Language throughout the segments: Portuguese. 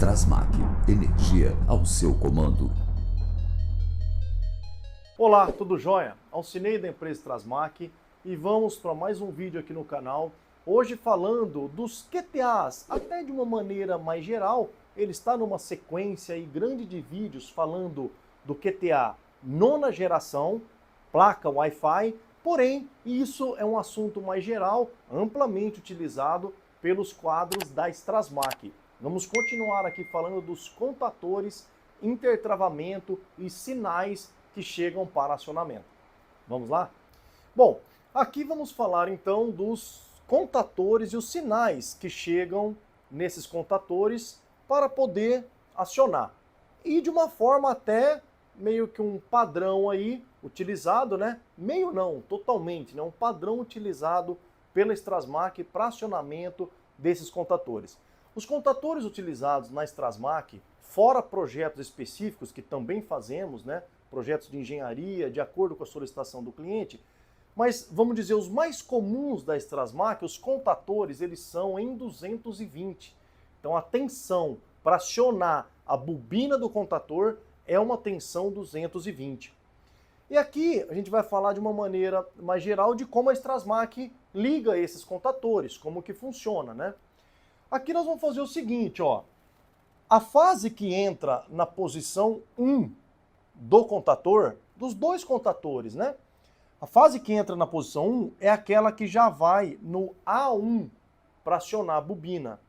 Strasmac, energia ao seu comando. Olá, tudo jóia? Alcinei da empresa Strasmac e vamos para mais um vídeo aqui no canal. Hoje falando dos QTAs, até de uma maneira mais geral. Ele está numa sequência aí grande de vídeos falando do QTA nona geração, placa Wi-Fi, porém isso é um assunto mais geral, amplamente utilizado pelos quadros da Strasmac. Vamos continuar aqui falando dos contatores, intertravamento e sinais que chegam para acionamento. Vamos lá? Bom, aqui vamos falar então dos contatores e os sinais que chegam nesses contatores para poder acionar. E de uma forma até meio que um padrão aí utilizado, né? Meio não, totalmente, né? Um padrão utilizado pela Strasmac para acionamento desses contatores. Os contatores utilizados na Strasmac, fora projetos específicos que também fazemos, né? Projetos de engenharia, de acordo com a solicitação do cliente, mas vamos dizer, os mais comuns da Strasmac, os contatores, eles são em 220. Então a tensão para acionar a bobina do contator é uma tensão 220. E aqui a gente vai falar de uma maneira mais geral de como a Strasmac liga esses contatores, como que funciona, né? Aqui nós vamos fazer o seguinte, ó. A fase que entra na posição 1 do contator, dos dois contatores, né? A fase que entra na posição 1 é aquela que já vai no A1 para acionar a bobina.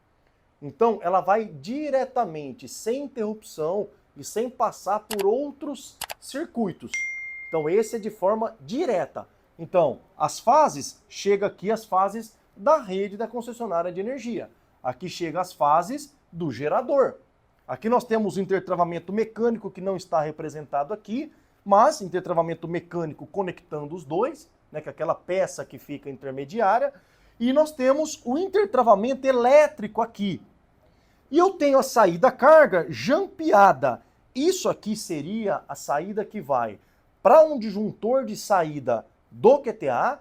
Então, ela vai diretamente, sem interrupção e sem passar por outros circuitos. Então, esse é de forma direta. Então, as fases, chega aqui as fases da rede da concessionária de energia. Aqui chega as fases do gerador. Aqui nós temos o intertravamento mecânico que não está representado aqui, mas intertravamento mecânico conectando os dois, né, que é aquela peça que fica intermediária, e nós temos o intertravamento elétrico aqui. E eu tenho a saída carga jampeada. Isso aqui seria a saída que vai para um disjuntor de saída do QTA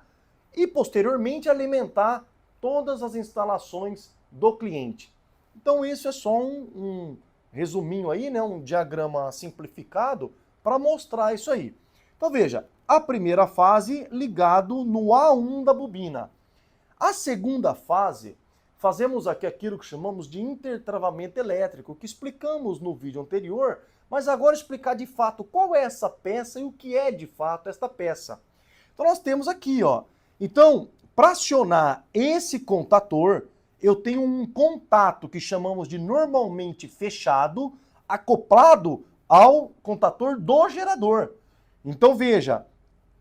e posteriormente alimentar todas as instalações do cliente. Então isso é só um resuminho aí, né, um diagrama simplificado para mostrar isso aí. Então veja, a primeira fase ligado no A1 da bobina. A segunda fase, fazemos aqui aquilo que chamamos de intertravamento elétrico, que explicamos no vídeo anterior, mas agora explicar de fato qual é essa peça e o que é de fato esta peça. Então nós temos aqui, ó. Então, para acionar esse contator, eu tenho um contato que chamamos de normalmente fechado, acoplado ao contator do gerador. Então veja,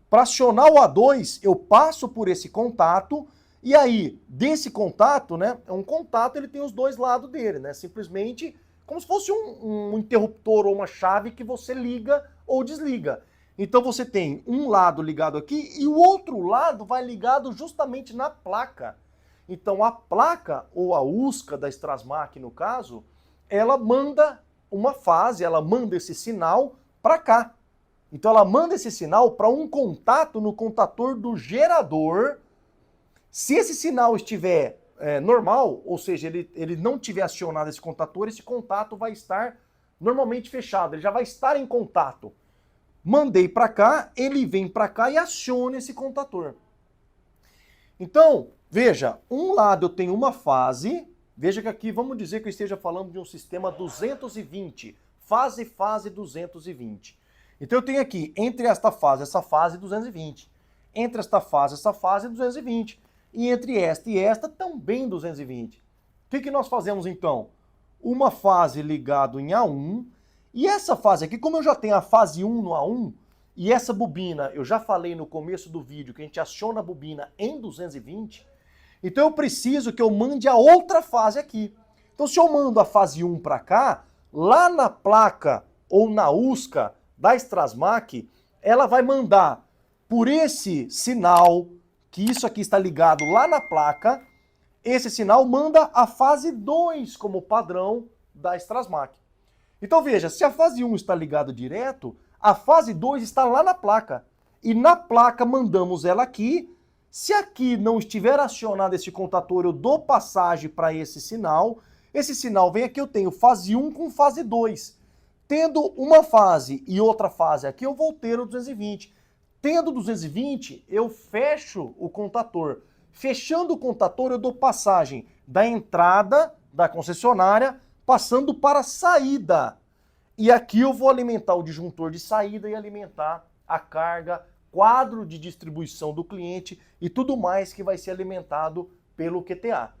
para acionar o A2, eu passo por esse contato, e aí, desse contato, né, é um contato, ele tem os dois lados dele, né, simplesmente como se fosse um interruptor ou uma chave que você liga ou desliga. Então você tem um lado ligado aqui e o outro lado vai ligado justamente na placa. Então a placa, ou a USCA da Strasmac no caso, ela manda uma fase, ela manda esse sinal para cá. Então ela manda esse sinal para um contato no contator do gerador. Se esse sinal estiver normal, ou seja, ele não tiver acionado esse contato vai estar normalmente fechado, ele já vai estar em contato. Mandei para cá, ele vem para cá e aciona esse contator. Então, veja, um lado eu tenho uma fase, veja que aqui vamos dizer que eu esteja falando de um sistema 220, fase 220. Então eu tenho aqui, entre essa fase 220. Entre essa fase 220. E entre esta e esta também 220. O que nós fazemos então? Uma fase ligada em A1, e essa fase aqui, como eu já tenho a fase 1 no A1, e essa bobina, eu já falei no começo do vídeo que a gente aciona a bobina em 220, então eu preciso que eu mande a outra fase aqui. Então se eu mando a fase 1 para cá, lá na placa ou na USCA da Strasmac, ela vai mandar por esse sinal, que isso aqui está ligado lá na placa, esse sinal manda a fase 2 como padrão da Strasmac. Então veja, se a fase 1 está ligado direto, a fase 2 está lá na placa. E na placa mandamos ela aqui. Se aqui não estiver acionado esse contator, eu dou passagem para esse sinal. Esse sinal vem aqui, eu tenho fase 1 com fase 2. Tendo uma fase e outra fase aqui, eu vou ter o 220. Tendo 220, eu fecho o contator. Fechando o contator, eu dou passagem da entrada da concessionária, passando para a saída. E aqui eu vou alimentar o disjuntor de saída e alimentar a carga, quadro de distribuição do cliente e tudo mais que vai ser alimentado pelo QTA.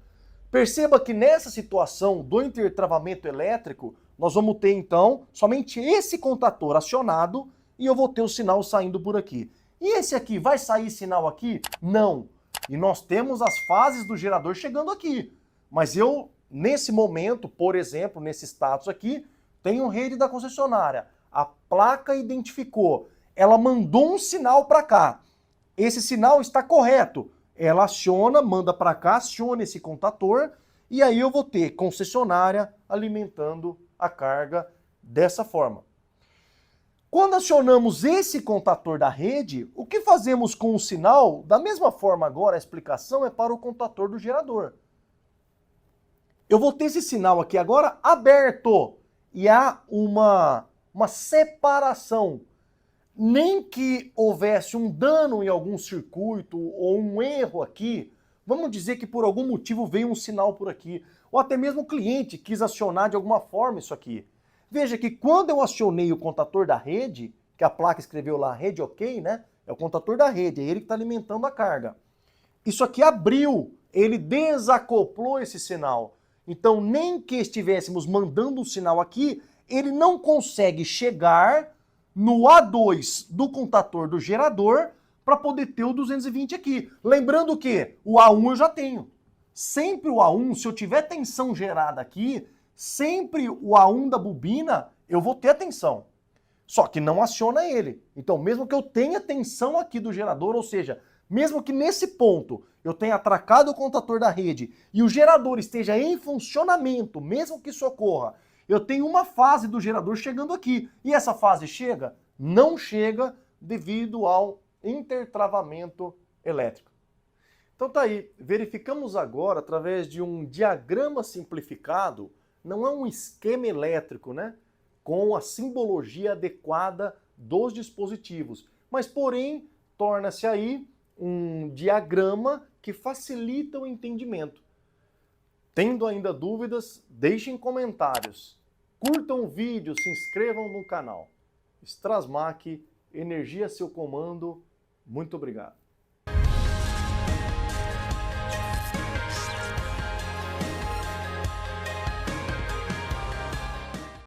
Perceba que nessa situação do intertravamento elétrico, nós vamos ter então somente esse contator acionado e eu vou ter o sinal saindo por aqui. E esse aqui, vai sair sinal aqui? Não. E nós temos as fases do gerador chegando aqui. Mas eu, nesse momento, por exemplo, nesse status aqui, tenho rede da concessionária. A placa identificou. Ela mandou um sinal para cá. Esse sinal está correto. Ela aciona, manda para cá, aciona esse contator e aí eu vou ter concessionária alimentando a carga dessa forma. Quando acionamos esse contator da rede, o que fazemos com o sinal? Da mesma forma agora, a explicação é para o contator do gerador. Eu vou ter esse sinal aqui agora aberto e há uma separação. Nem que houvesse um dano em algum circuito ou um erro aqui, vamos dizer que por algum motivo veio um sinal por aqui, ou até mesmo o cliente quis acionar de alguma forma isso aqui. Veja que quando eu acionei o contator da rede, que a placa escreveu lá rede ok, né? É o contator da rede, é ele que está alimentando a carga. Isso aqui abriu, ele desacoplou esse sinal. Então nem que estivéssemos mandando um sinal aqui, ele não consegue chegar no A2 do contator do gerador para poder ter o 220 aqui. Lembrando que o A1 eu já tenho. Sempre o A1, se eu tiver tensão gerada aqui, sempre o A1 da bobina, eu vou ter a tensão. Só que não aciona ele. Então, mesmo que eu tenha tensão aqui do gerador, ou seja, mesmo que nesse ponto eu tenha atracado o contator da rede e o gerador esteja em funcionamento, mesmo que isso ocorra, eu tenho uma fase do gerador chegando aqui. E essa fase chega? Não chega devido ao intertravamento elétrico. Então tá aí, verificamos agora através de um diagrama simplificado, não é um esquema elétrico, né? Com a simbologia adequada dos dispositivos, mas porém torna-se aí um diagrama que facilita o entendimento. Tendo ainda dúvidas, deixem comentários. Curtam o vídeo, se inscrevam no canal. Strasmac, energia a seu comando. Muito obrigado.